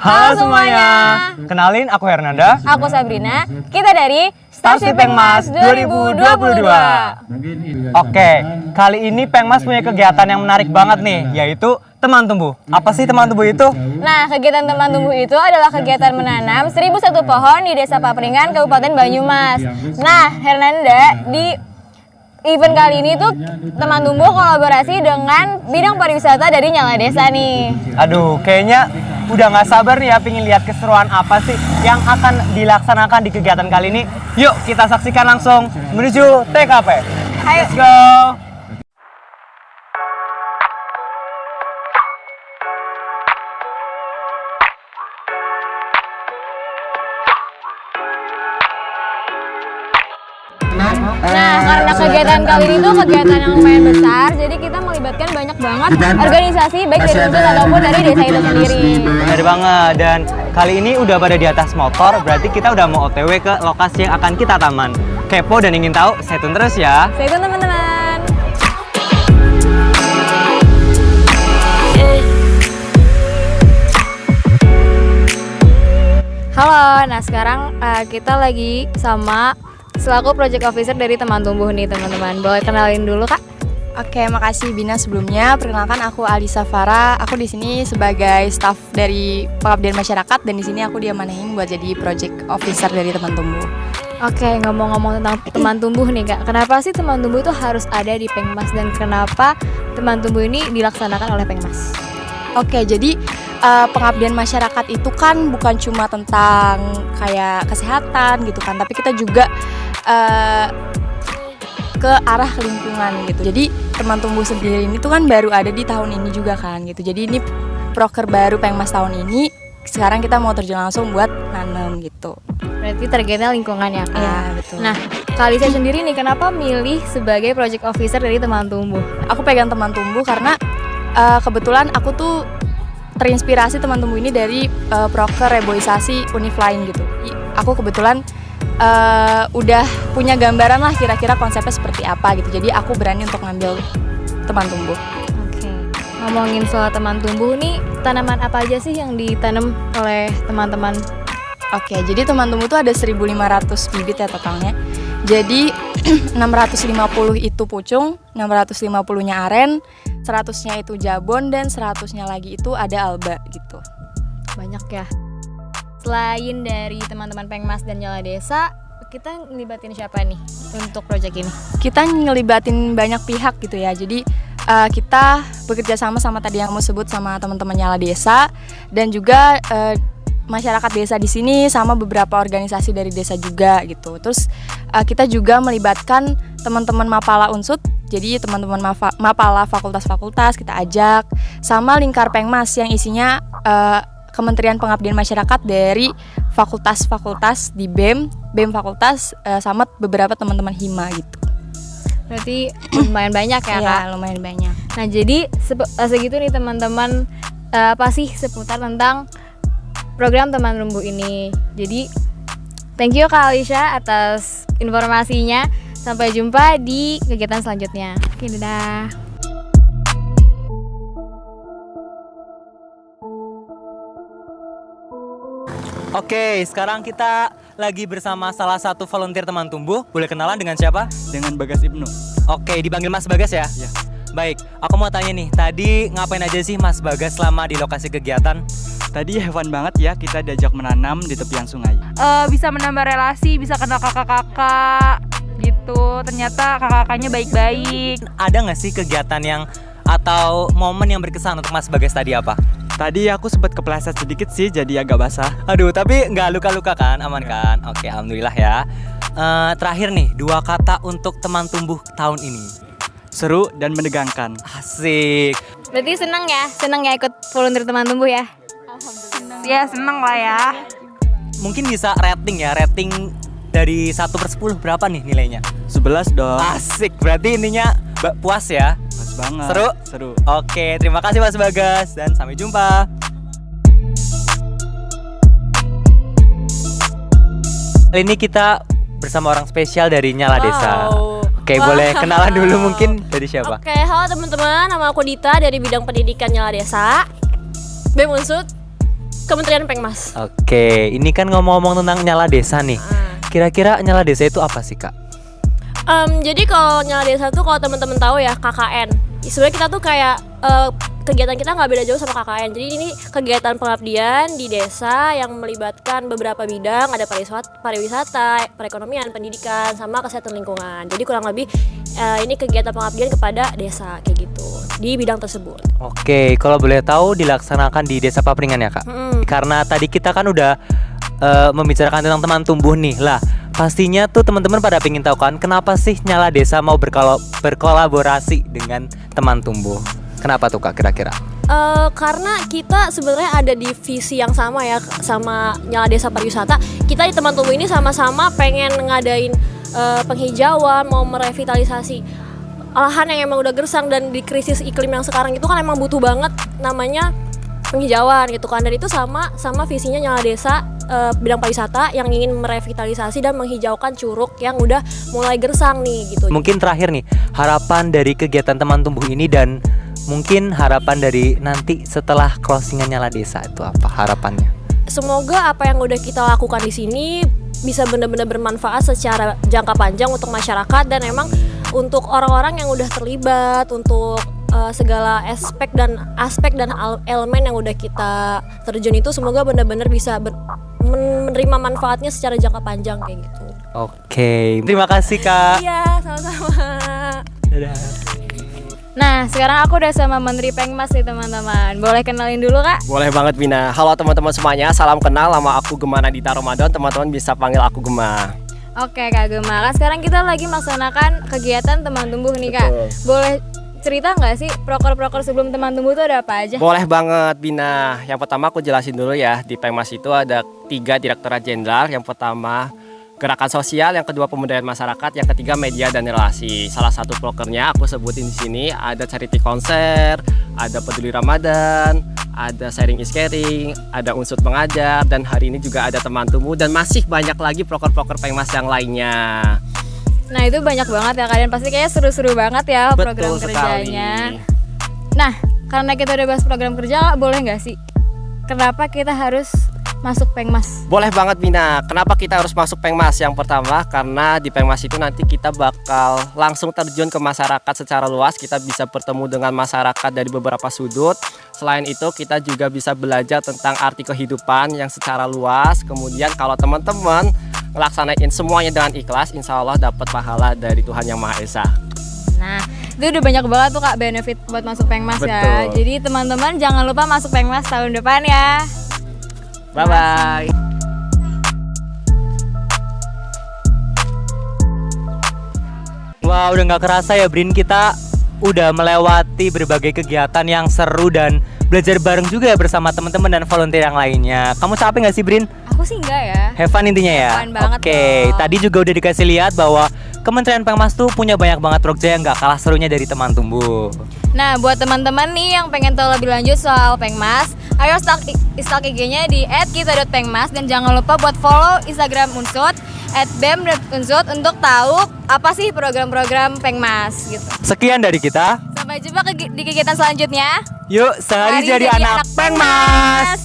Halo semuanya. Kenalin, aku Hernanda. Aku Sabrina. Kita dari Starship Pengmas 2022. Oke, kali ini Pengmas punya kegiatan yang menarik banget nih, yaitu Teman Tumbuh. Apa sih Teman Tumbuh itu? Nah, kegiatan Teman Tumbuh itu adalah kegiatan menanam 1001 pohon di Desa Papringan, Kabupaten Banyumas. Nah, Hernanda, di event kali ini tuh Teman Tumbuh kolaborasi dengan bidang pariwisata dari Nyala Desa nih. Aduh, kayaknya udah nggak sabar nih ya pingin lihat keseruan apa sih yang akan dilaksanakan di kegiatan kali ini. Yuk kita saksikan langsung menuju TKP. Ayo. Let's go. Nah, karena kegiatan kali ini tuh kegiatan yang lumayan besar, jadi kita melibatkan banyak banget organisasi baik dari pusat ataupun dari desa itu sendiri. Benar banget, dan kali ini udah pada di atas motor, berarti kita udah mau OTW ke lokasi yang akan kita taman. Kepo dan ingin tahu, stay tune terus ya. Stay tune teman-teman. Halo, nah sekarang kita lagi sama selaku Project Officer dari Teman Tumbuh nih teman-teman. Boleh kenalin dulu Kak? Oke, makasih Bina sebelumnya. Perkenalkan aku Alisa Farah. Aku di sini sebagai staff dari Pengabdian Masyarakat dan di sini aku diamanahin buat jadi Project Officer dari Teman Tumbuh. Oke, ngomong-ngomong tentang Teman Tumbuh nih Kak. Kenapa sih Teman Tumbuh itu harus ada di Pengmas dan kenapa Teman Tumbuh ini dilaksanakan oleh Pengmas? Oke, jadi pengabdian masyarakat itu kan bukan cuma tentang kayak kesehatan gitu kan, tapi kita juga ke arah lingkungan gitu. Jadi Teman Tumbuh sendiri ini tuh kan baru ada di tahun ini juga kan gitu. Jadi ini proker baru Pengmas tahun ini. Sekarang kita mau terjun langsung buat nanam gitu. Berarti targetnya lingkungan ya Kak? Iya, betul. Nah, kali saya sendiri nih kenapa milih sebagai Project Officer dari Teman Tumbuh? Aku pegang Teman Tumbuh karena kebetulan aku tuh terinspirasi Teman Tumbuh ini dari proker reboisasi Univ lain gitu. Aku kebetulan udah punya gambaran lah kira-kira konsepnya seperti apa gitu. Jadi aku berani untuk ngambil Teman Tumbuh. Oke. Ngomongin soal Teman Tumbuh nih, tanaman apa aja sih yang ditanam oleh teman-teman? Oke, jadi Teman Tumbuh tuh ada 1.500 bibit ya totalnya. Jadi 650 itu pucung, 650-nya aren, 100-nya itu jabon, dan 100-nya lagi itu ada alba gitu. Banyak ya. Selain dari teman-teman Pengmas dan Nyala Desa, kita ngelibatin siapa nih untuk proyek ini? Kita ngelibatin banyak pihak gitu ya. Jadi kita bekerja sama tadi yang mau sebut sama teman-teman Nyala Desa dan juga masyarakat desa di sini sama beberapa organisasi dari desa juga gitu. Terus kita juga melibatkan teman-teman Mapala Unsut. Jadi teman-teman Mapala fakultas-fakultas kita ajak sama lingkar Pengmas yang isinya Kementerian Pengabdian Masyarakat dari fakultas-fakultas di BEM fakultas sama beberapa teman-teman Hima gitu. Berarti lumayan banyak ya Kak? Iya, lumayan banyak. Nah jadi segitu nih teman-teman apa sih seputar tentang program Teman Tumbuh ini. Jadi thank you Kak Alisha atas informasinya. Sampai jumpa di kegiatan selanjutnya. Oke, dadah. Oke, sekarang kita lagi bersama salah satu volunteer Teman Tumbuh. Boleh kenalan dengan siapa? Dengan Bagas Ibnu. Oke, dipanggil Mas Bagas ya? Ya. Baik, aku mau tanya nih, tadi ngapain aja sih Mas Bagas selama di lokasi kegiatan? Tadi hewan banget ya kita diajak menanam di tepian sungai. Bisa menambah relasi, bisa kenal kakak-kakak gitu. Ternyata kakak-kakaknya baik-baik. Ada nggak sih kegiatan yang atau momen yang berkesan untuk Mas Bagas tadi apa? Tadi aku sempat kepleset sedikit sih jadi agak basah. Aduh, tapi nggak luka-luka kan? Aman kan? Oke, alhamdulillah ya. Terakhir nih, 2 kata untuk Teman Tumbuh tahun ini. Seru dan menegangkan. Asik. Berarti senang ya ikut volunteer Teman Tumbuh ya? Ya seneng lah ya. Mungkin bisa rating dari 1/10 berapa nih nilainya? 11 dong. Asik, berarti ininya puas ya? Pas banget. Seru? Seru. Oke, terima kasih Mas Bagas dan sampai jumpa. Kali ini kita bersama orang spesial dari Nyala Desa. Oke, boleh kenalan dulu mungkin dari siapa? Oke, halo teman-teman, nama aku Dita dari bidang pendidikan Nyala Desa, BEM Unsut. Kementerian Pengmas. Oke, ini kan ngomong-ngomong tentang nyala desa nih. Kira-kira nyala desa itu apa sih, Kak? Jadi kalau nyala desa tuh kalau teman-teman tahu ya KKN. Sebenarnya kita tuh kayak kegiatan kita nggak beda jauh sama KKN. Jadi ini kegiatan pengabdian di desa yang melibatkan beberapa bidang, ada pariwisata, perekonomian, pendidikan, sama kesehatan lingkungan. Jadi kurang lebih ini kegiatan pengabdian kepada desa kayak gitu di bidang tersebut. Oke, kalau boleh tahu dilaksanakan di Desa Papringan ya, Kak? Karena tadi kita kan udah membicarakan tentang teman tumbuh nih. Lah, pastinya tuh teman-teman pada pengen tahu kan kenapa sih Nyala Desa mau berkolaborasi dengan teman tumbuh? Kenapa tuh, Kak, kira-kira? Karena kita sebenarnya ada di visi yang sama ya sama Nyala Desa Pariwisata. Kita di teman tumbuh ini sama-sama pengen ngadain penghijauan, mau merevitalisasi lahan yang emang udah gersang, dan di krisis iklim yang sekarang itu kan emang butuh banget namanya penghijauan gitu kan. Dan itu sama visinya Nyala Desa bidang pariwisata yang ingin merevitalisasi dan menghijaukan curug yang udah mulai gersang nih gitu. Mungkin terakhir nih, harapan dari kegiatan teman tumbuh ini dan mungkin harapan dari nanti setelah closingan Nyala Desa itu apa harapannya? Semoga apa yang udah kita lakukan di sini bisa benar-benar bermanfaat secara jangka panjang untuk masyarakat, dan emang untuk orang-orang yang udah terlibat, untuk segala aspek dan elemen yang udah kita terjun itu, semoga benar-benar bisa menerima manfaatnya secara jangka panjang kayak gitu. Oke, terima kasih, Kak. Iya, sama-sama. Dadah. Nah, sekarang aku udah sama Menteri Pengmas nih teman-teman. Boleh kenalin dulu, Kak? Boleh banget, Bina. Halo teman-teman semuanya, salam kenal, nama aku Gema Nadita Ramadan. Teman-teman bisa panggil aku Gema. Oke, Kak Gema. Kan sekarang kita lagi melaksanakan kegiatan teman tumbuh nih, Kak. Betul. Boleh cerita nggak sih proker-proker sebelum teman tumbuh itu ada apa aja? Boleh banget, Bina. Yang pertama aku jelasin dulu ya, di Pengmas itu ada 3 direktorat jenderal. Yang pertama gerakan sosial, yang kedua pemberdayaan masyarakat, yang ketiga media dan relasi. Salah satu prokernya aku sebutin di sini ada charity konser, ada peduli Ramadan, ada sharing is caring, ada unsur mengajar, dan hari ini juga ada teman tumbuh, dan masih banyak lagi proker-proker Pengmas yang lainnya. Nah, itu banyak banget ya, kalian pasti kayaknya seru-seru banget ya program Betul kerjanya. sekali. Nah, karena kita udah bahas program kerja, boleh nggak sih kenapa kita harus masuk Pengmas? Boleh banget, Bina. Kenapa kita harus masuk Pengmas? Yang pertama karena di Pengmas itu nanti kita bakal langsung terjun ke masyarakat secara luas. Kita bisa bertemu dengan masyarakat dari beberapa sudut. Selain itu kita juga bisa belajar tentang arti kehidupan yang secara luas. Kemudian kalau teman-teman ngelaksanain semuanya dengan ikhlas, insya Allah dapat pahala dari Tuhan Yang Maha Esa. Nah, itu udah banyak banget tuh, Kak, benefit buat masuk Pengmas ya. Betul. Jadi teman-teman jangan lupa masuk Pengmas tahun depan ya. Bye-bye. Wah, udah nggak kerasa ya, Brin, kita udah melewati berbagai kegiatan yang seru dan belajar bareng juga ya bersama teman-teman dan volunteer yang lainnya. Kamu capek nggak sih, Brin? Aku sih enggak ya. Have fun intinya ya. Have fun banget Oke, dong. tadi juga udah dikasih lihat bahwa Kementerian Pengmas tuh punya banyak banget program yang nggak kalah serunya dari teman tumbuh. Nah, buat teman-teman nih yang pengen tahu lebih lanjut soal Pengmas, ayo stalk IG-nya di @kita.pengmas, dan jangan lupa buat follow Instagram Unsut @bem.unsut untuk tahu apa sih program-program Pengmas gitu. Sekian dari kita. Sampai jumpa di kegiatan selanjutnya. Yuk, sehari jadi anak Pengmas.